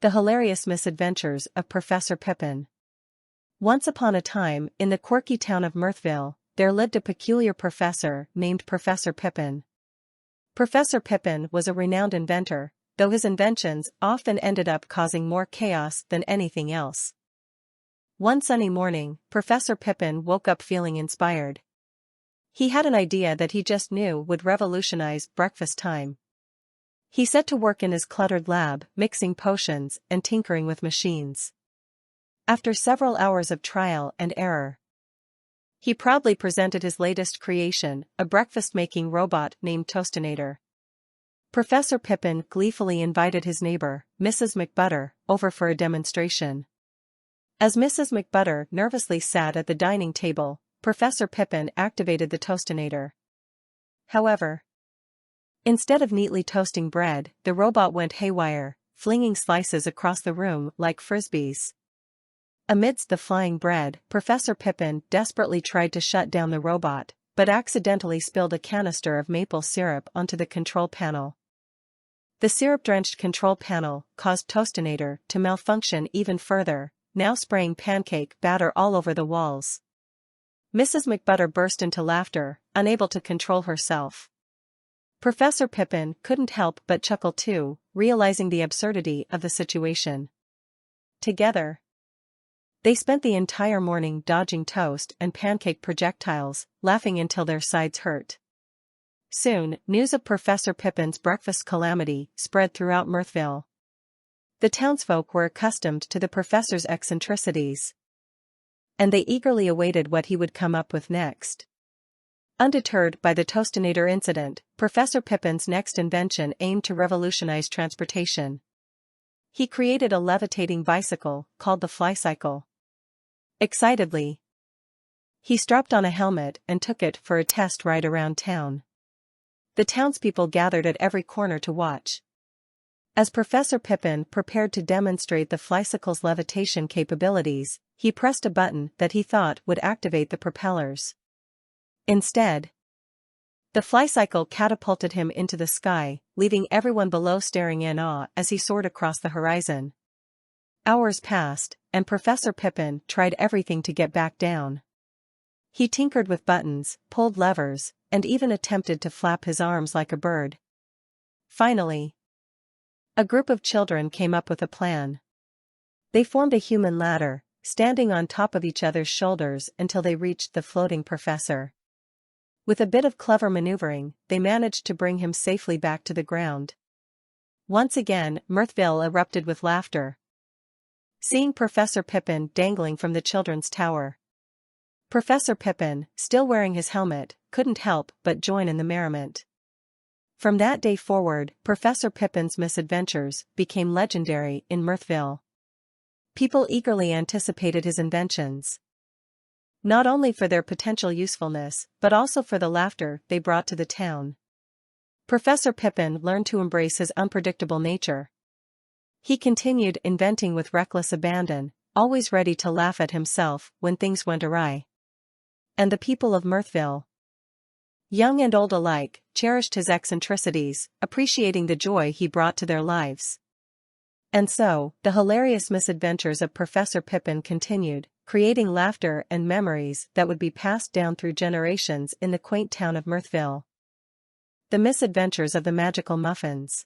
The Hilarious Misadventures of Professor Pippin. Once upon a time, in the quirky town of Mirthville, there lived a peculiar professor named Professor Pippin. Professor Pippin was a renowned inventor, though his inventions often ended up causing more chaos than anything else. One sunny morning, Professor Pippin woke up feeling inspired. He had an idea that he just knew would revolutionize breakfast time. He set to work in his cluttered lab, mixing potions and tinkering with machines. After several hours of trial and error, he proudly presented his latest creation, a breakfast-making robot named Toastinator. Professor Pippin gleefully invited his neighbor, Mrs. McButter, over for a demonstration. As Mrs. McButter nervously sat at the dining table, Professor Pippin activated the Toastinator. However, instead of neatly toasting bread, the robot went haywire, flinging slices across the room like frisbees. Amidst the flying bread, Professor Pippin desperately tried to shut down the robot, but accidentally spilled a canister of maple syrup onto the control panel. The syrup-drenched control panel caused Toastinator to malfunction even further, now spraying pancake batter all over the walls. Mrs. McButter burst into laughter, unable to control herself. Professor Pippin couldn't help but chuckle too, realizing the absurdity of the situation. Together, they spent the entire morning dodging toast and pancake projectiles, laughing until their sides hurt. Soon, news of Professor Pippin's breakfast calamity spread throughout Mirthville. The townsfolk were accustomed to the professor's eccentricities, and they eagerly awaited what he would come up with next. Undeterred by the Toastinator incident, Professor Pippin's next invention aimed to revolutionize transportation. He created a levitating bicycle called the flycycle. Excitedly, he strapped on a helmet and took it for a test ride around town. The townspeople gathered at every corner to watch. As Professor Pippin prepared to demonstrate the flycycle's levitation capabilities, he pressed a button that he thought would activate the propellers. Instead, the flycycle catapulted him into the sky, leaving everyone below staring in awe as he soared across the horizon. Hours passed, and Professor Pippin tried everything to get back down. He tinkered with buttons, pulled levers, and even attempted to flap his arms like a bird. Finally, a group of children came up with a plan. They formed a human ladder, standing on top of each other's shoulders until they reached the floating professor. With a bit of clever maneuvering, they managed to bring him safely back to the ground. Once again, Mirthville erupted with laughter, seeing Professor Pippin dangling from the children's tower. Professor Pippin, still wearing his helmet, couldn't help but join in the merriment. From that day forward, Professor Pippin's misadventures became legendary in Mirthville. People eagerly anticipated his inventions, not only for their potential usefulness, but also for the laughter they brought to the town. Professor Pippin learned to embrace his unpredictable nature. He continued inventing with reckless abandon, always ready to laugh at himself when things went awry. And the people of Mirthville, young and old alike, cherished his eccentricities, appreciating the joy he brought to their lives. And so, the hilarious misadventures of Professor Pippin continued, creating laughter and memories that would be passed down through generations in the quaint town of Mirthville. The Misadventures of the Magical Muffins.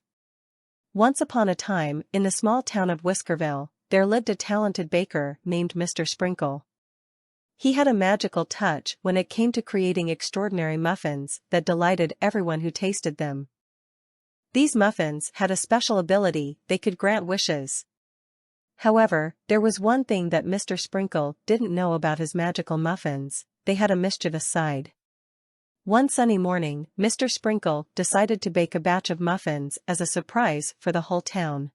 Once upon a time, in the small town of Whiskerville, there lived a talented baker named Mr. Sprinkle. He had a magical touch when it came to creating extraordinary muffins that delighted everyone who tasted them. These muffins had a special ability: they could grant wishes. However, there was one thing that Mr. Sprinkle didn't know about his magical muffins: they had a mischievous side. One sunny morning, Mr. Sprinkle decided to bake a batch of muffins as a surprise for the whole town.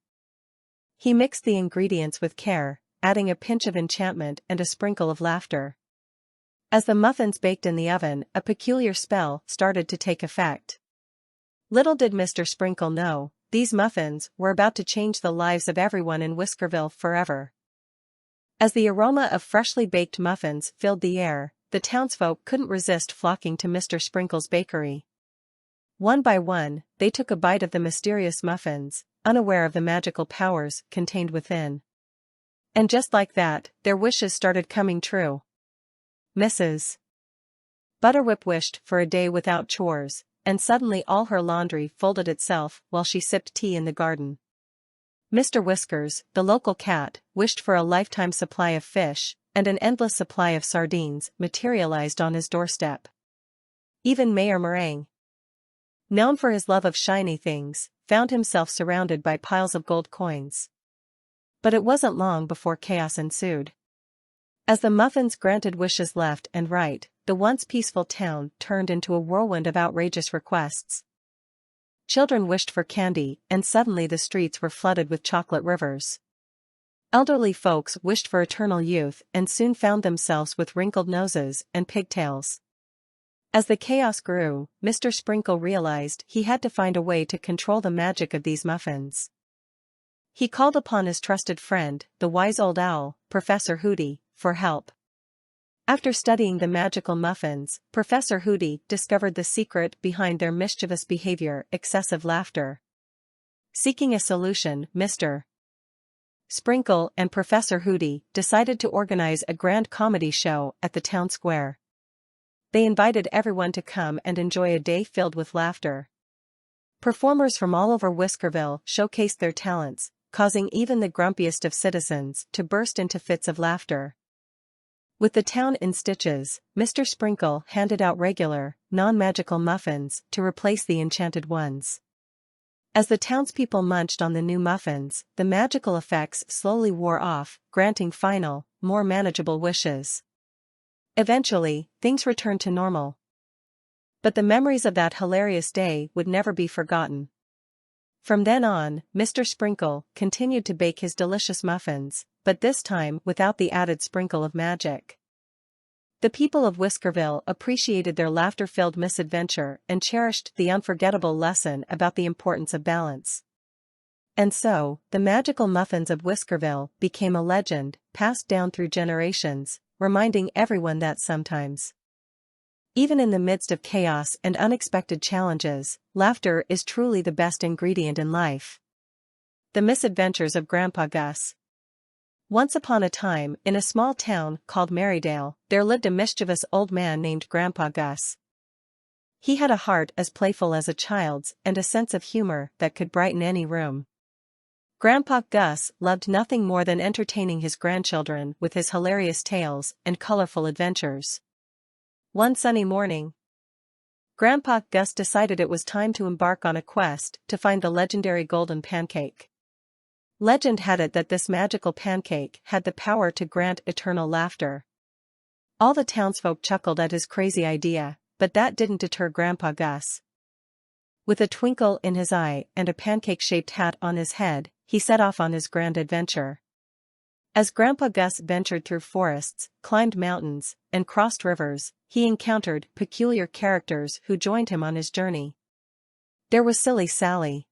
He mixed the ingredients with care, adding a pinch of enchantment and a sprinkle of laughter. As the muffins baked in the oven, a peculiar spell started to take effect. Little did Mr. Sprinkle know, these muffins were about to change the lives of everyone in Whiskerville forever. As the aroma of freshly baked muffins filled the air, the townsfolk couldn't resist flocking to Mr. Sprinkle's bakery. One by one, they took a bite of the mysterious muffins, unaware of the magical powers contained within. And just like that, their wishes started coming true. Mrs. Butterwhip wished for a day without chores, and suddenly all her laundry folded itself while she sipped tea in the garden. Mr. Whiskers, the local cat, wished for a lifetime supply of fish, and an endless supply of sardines materialized on his doorstep. Even Mayor Meringue, known for his love of shiny things, found himself surrounded by piles of gold coins. But it wasn't long before chaos ensued. As the muffins granted wishes left and right, the once peaceful town turned into a whirlwind of outrageous requests. Children wished for candy, and suddenly the streets were flooded with chocolate rivers. Elderly folks wished for eternal youth and soon found themselves with wrinkled noses and pigtails. As the chaos grew, Mr. Sprinkle realized he had to find a way to control the magic of these muffins. He called upon his trusted friend, the wise old owl, Professor Hooty, for help. After studying the magical muffins, Professor Hooty discovered the secret behind their mischievous behavior: excessive laughter. Seeking a solution, Mr. Sprinkle and Professor Hooty decided to organize a grand comedy show at the town square. They invited everyone to come and enjoy a day filled with laughter. Performers from all over Whiskerville showcased their talents, causing even the grumpiest of citizens to burst into fits of laughter. With the town in stitches, Mr. Sprinkle handed out regular, non-magical muffins to replace the enchanted ones. As the townspeople munched on the new muffins, the magical effects slowly wore off, granting final, more manageable wishes. Eventually, things returned to normal. But the memories of that hilarious day would never be forgotten. From then on, Mr. Sprinkle continued to bake his delicious muffins, but this time without the added sprinkle of magic. The people of Whiskerville appreciated their laughter-filled misadventure and cherished the unforgettable lesson about the importance of balance. And so, the magical muffins of Whiskerville became a legend, passed down through generations, reminding everyone that sometimes, even in the midst of chaos and unexpected challenges, laughter is truly the best ingredient in life. The Misadventures of Grandpa Gus. Once upon a time, in a small town called Marydale, there lived a mischievous old man named Grandpa Gus. He had a heart as playful as a child's and a sense of humor that could brighten any room. Grandpa Gus loved nothing more than entertaining his grandchildren with his hilarious tales and colorful adventures. One sunny morning, Grandpa Gus decided it was time to embark on a quest to find the legendary golden pancake. Legend had it that this magical pancake had the power to grant eternal laughter. All the townsfolk chuckled at his crazy idea, but that didn't deter Grandpa Gus. With a twinkle in his eye and a pancake-shaped hat on his head, he set off on his grand adventure. As Grandpa Gus ventured through forests, climbed mountains, and crossed rivers, he encountered peculiar characters who joined him on his journey. There was Silly Sally,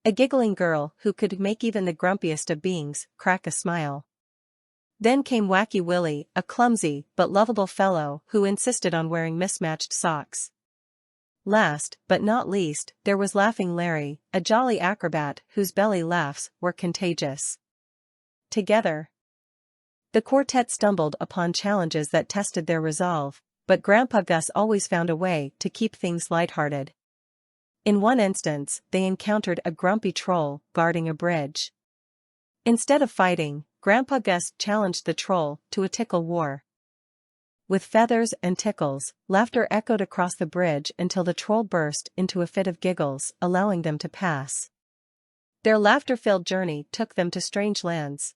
a giggling girl who could make even the grumpiest of beings crack a smile. Then came Wacky Willie, a clumsy but lovable fellow who insisted on wearing mismatched socks. Last, but not least, there was Laughing Larry, a jolly acrobat whose belly laughs were contagious. Together, the quartet stumbled upon challenges that tested their resolve, but Grandpa Gus always found a way to keep things lighthearted. In one instance, they encountered a grumpy troll guarding a bridge. Instead of fighting, Grandpa Gus challenged the troll to a tickle war. With feathers and tickles, laughter echoed across the bridge until the troll burst into a fit of giggles, allowing them to pass. Their laughter-filled journey took them to strange lands,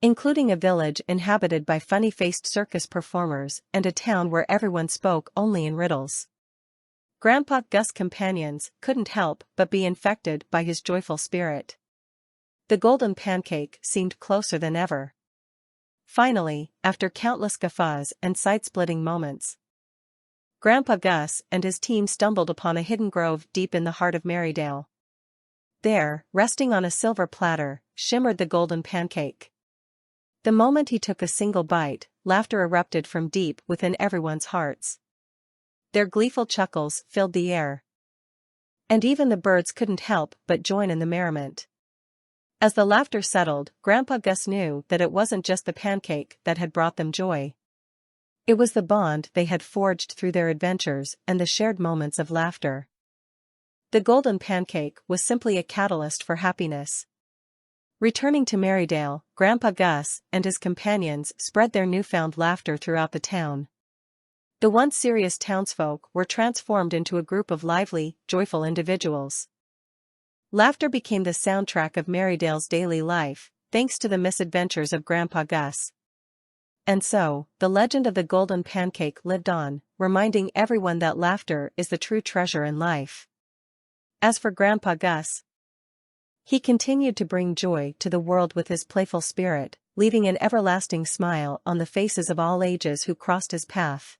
including a village inhabited by funny-faced circus performers and a town where everyone spoke only in riddles. Grandpa Gus' companions couldn't help but be infected by his joyful spirit. The golden pancake seemed closer than ever. Finally, after countless guffaws and side-splitting moments, Grandpa Gus and his team stumbled upon a hidden grove deep in the heart of Marydale. There, resting on a silver platter, shimmered the golden pancake. The moment he took a single bite, laughter erupted from deep within everyone's hearts. Their gleeful chuckles filled the air. And even the birds couldn't help but join in the merriment. As the laughter settled, Grandpa Gus knew that it wasn't just the pancake that had brought them joy. It was the bond they had forged through their adventures and the shared moments of laughter. The golden pancake was simply a catalyst for happiness. Returning to Marydale, Grandpa Gus and his companions spread their newfound laughter throughout the town. The once serious townsfolk were transformed into a group of lively, joyful individuals. Laughter became the soundtrack of Marydale's daily life, thanks to the misadventures of Grandpa Gus. And so, the legend of the golden pancake lived on, reminding everyone that laughter is the true treasure in life. As for Grandpa Gus, he continued to bring joy to the world with his playful spirit, leaving an everlasting smile on the faces of all ages who crossed his path.